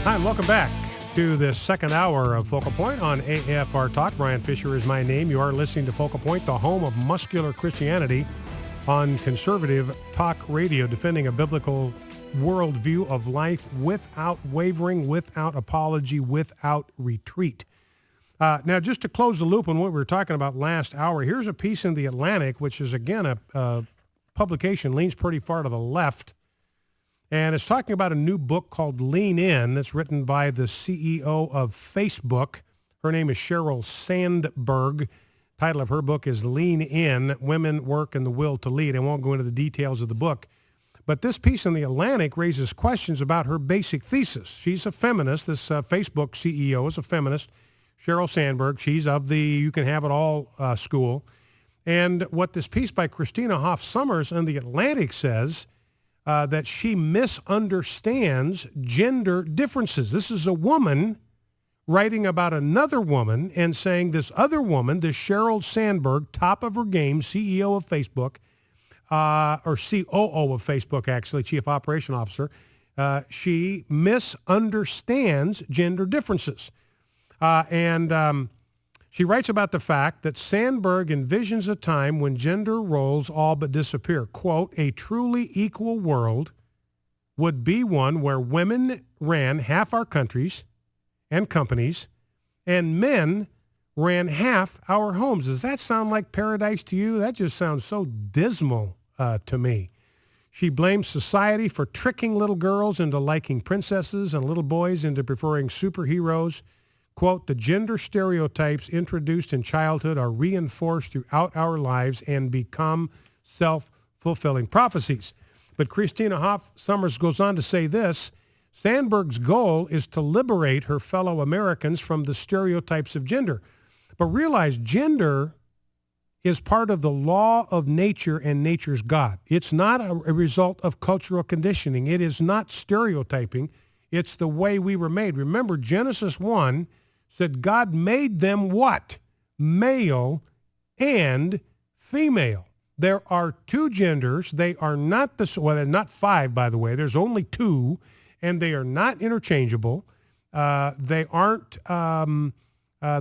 Hi, and welcome back to this second hour of Focal Point on AFR Talk. Brian Fisher is my name. You are listening to Focal Point, the home of muscular Christianity on conservative talk radio, defending a biblical worldview of life without wavering, without apology, without retreat. Now, just to close the loop on what we were talking about last hour, here's a piece in The Atlantic, which is, again, a publication, leans pretty far to the left. And it's talking about a new book called Lean In that's written by the CEO of Facebook. Her name is Sheryl Sandberg. Title of her book is Lean In, Women, Work, and the Will to Lead. I won't go into the details of the book. But this piece in The Atlantic raises questions about her basic thesis. She's a feminist. This Facebook CEO is a feminist, Sheryl Sandberg. She's of the You Can Have It All school. And what this piece by Christina Hoff Sommers in The Atlantic says that she misunderstands gender differences. This is a woman writing about another woman and saying this other woman, this Sheryl Sandberg, top of her game, CEO of Facebook, or COO of Facebook, actually, Chief Operation Officer, she misunderstands gender differences. She writes about the fact that Sandberg envisions a time when gender roles all but disappear. Quote, a truly equal world would be one where women ran half our countries and companies and men ran half our homes. Does that sound like paradise to you? That just sounds so dismal to me. She blames society for tricking little girls into liking princesses and little boys into preferring superheroes. Quote, the gender stereotypes introduced in childhood are reinforced throughout our lives and become self-fulfilling prophecies. But Christina Hoff Sommers goes on to say this, Sandberg's goal is to liberate her fellow Americans from the stereotypes of gender. But realize gender is part of the law of nature and nature's God. It's not a result of cultural conditioning. It is not stereotyping. It's the way we were made. Remember, Genesis 1 said God made them what? Male and female. There are two genders. They are not they're not five, by the way. There's only two, and they are not interchangeable. They aren't the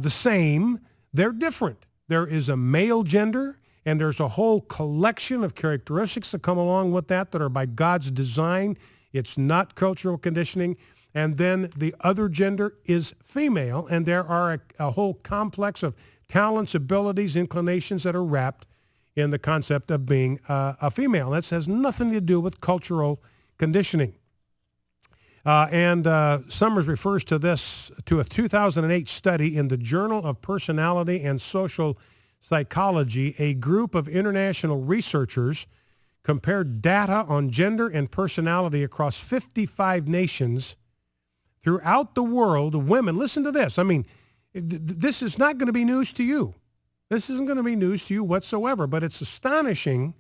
same. They're different. There is a male gender, and there's a whole collection of characteristics that come along with that are by God's design. It's not cultural conditioning. And then the other gender is female, and there are a whole complex of talents, abilities, inclinations that are wrapped in the concept of being a female. That has nothing to do with cultural conditioning. Sommers refers to this, to a 2008 study in the Journal of Personality and Social Psychology. A group of international researchers compared data on gender and personality across 55 nations throughout the world. Women, listen to this. I mean, this is not going to be news to you. This isn't going to be news to you whatsoever, but it's astonishing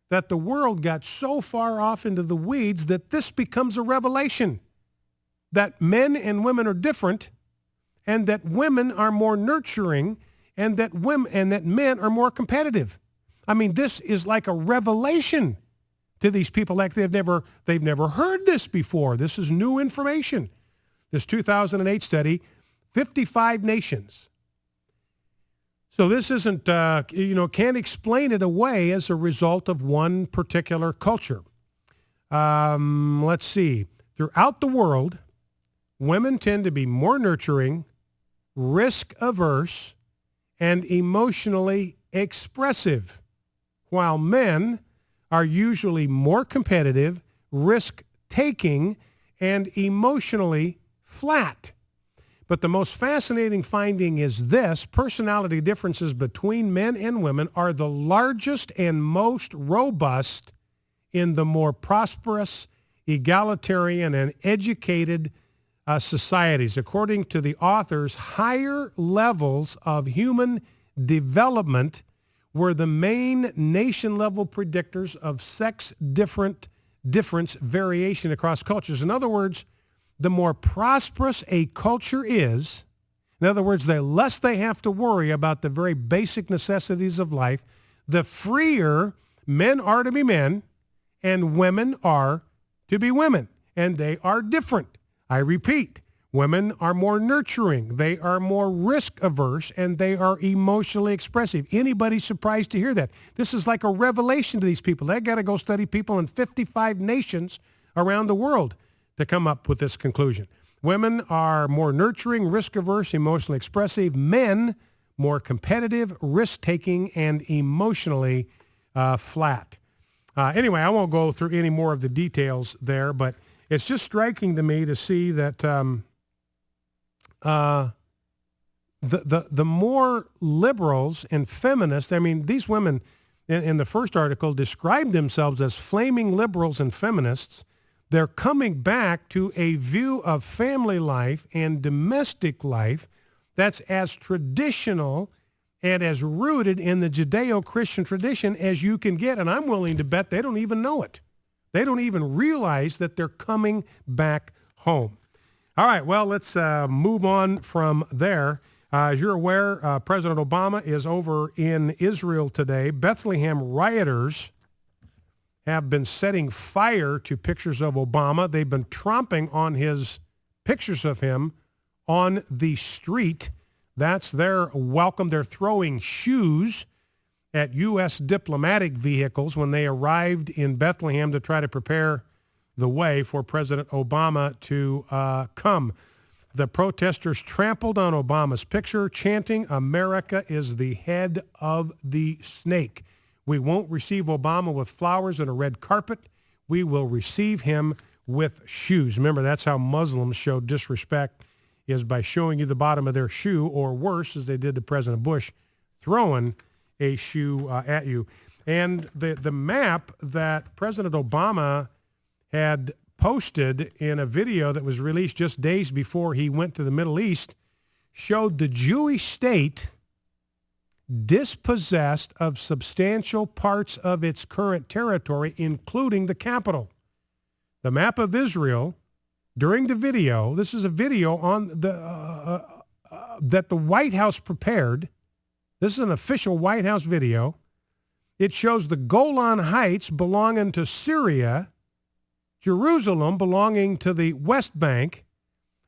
that the world got so far off into the weeds that this becomes a revelation, that men and women are different, and that women are more nurturing, and that men are more competitive. I mean, this is like a revelation to these people, like they've never heard this before. This is new information. This 2008 study, 55 nations. So this isn't, can't explain it away as a result of one particular culture. Let's see. Throughout the world, women tend to be more nurturing, risk-averse, and emotionally expressive, while men are usually more competitive, risk-taking, and emotionally flat. But the most fascinating finding is this: personality differences between men and women are the largest and most robust in the more prosperous, egalitarian, and educated societies. According to the authors, higher levels of human development were the main nation-level predictors of sex difference variation across cultures. In other words, the more prosperous a culture is, in other words, the less they have to worry about the very basic necessities of life, the freer men are to be men and women are to be women. And they are different. I repeat, Women are more nurturing. They are more risk averse, and they are emotionally expressive. Anybody surprised to hear that? This is like a revelation to these people. They got to go study people in 55 nations around the world to come up with this conclusion. Women are more nurturing, risk averse, emotionally expressive. Men, more competitive, risk-taking, and emotionally flat. Anyway, I won't go through any more of the details there, but it's just striking to me to see that the more liberals and feminists, I mean, these women in the first article described themselves as flaming liberals and feminists. They're coming back to a view of family life and domestic life that's as traditional and as rooted in the Judeo-Christian tradition as you can get. And I'm willing to bet they don't even know it. They don't even realize that they're coming back home. All right, well, let's move on from there. As you're aware, President Obama is over in Israel today. Bethlehem rioters have been setting fire to pictures of Obama. They've been tromping on his pictures of him on the street. That's their welcome. They're throwing shoes at U.S. diplomatic vehicles when they arrived in Bethlehem to try to prepare the way for President Obama to come. The protesters trampled on Obama's picture, chanting, "America is the head of the snake. We won't receive Obama with flowers and a red carpet. We will receive him with shoes." Remember, that's how Muslims show disrespect, is by showing you the bottom of their shoe, or worse, as they did to President Bush, throwing a shoe at you. And the map that President Obama had posted in a video that was released just days before he went to the Middle East showed the Jewish state dispossessed of substantial parts of its current territory, including the capital. The map of Israel, during the video, this is a video on the that the White House prepared. This is an official White House video. It shows the Golan Heights belonging to Syria, Jerusalem belonging to the West Bank,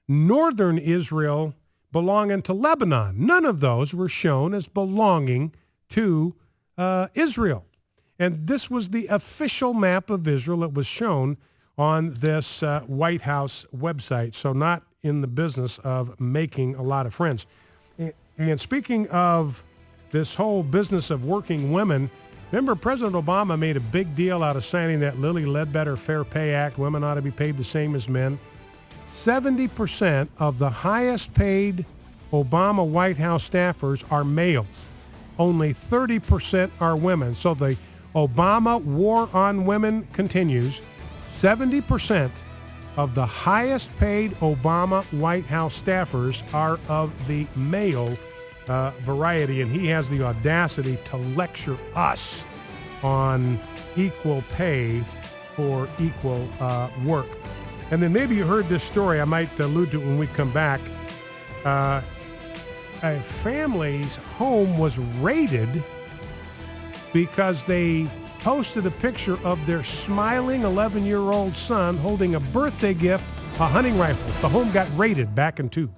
northern Israel belonging to Lebanon. None of those were shown as belonging to Israel. And this was the official map of Israel that was shown on this White House website. So not in the business of making a lot of friends. And speaking of this whole business of working women, remember President Obama made a big deal out of signing that Lilly Ledbetter Fair Pay Act. Women ought to be paid the same as men. 70% of the highest paid Obama White House staffers are males. Only 30% are women. So the Obama war on women continues. 70% of the highest paid Obama White House staffers are of the male variety, and he has the audacity to lecture us on equal pay for equal work. And then maybe you heard this story. I might allude to it when we come back. A family's home was raided because they posted a picture of their smiling 11-year-old son holding a birthday gift, a hunting rifle. The home got raided back in 2.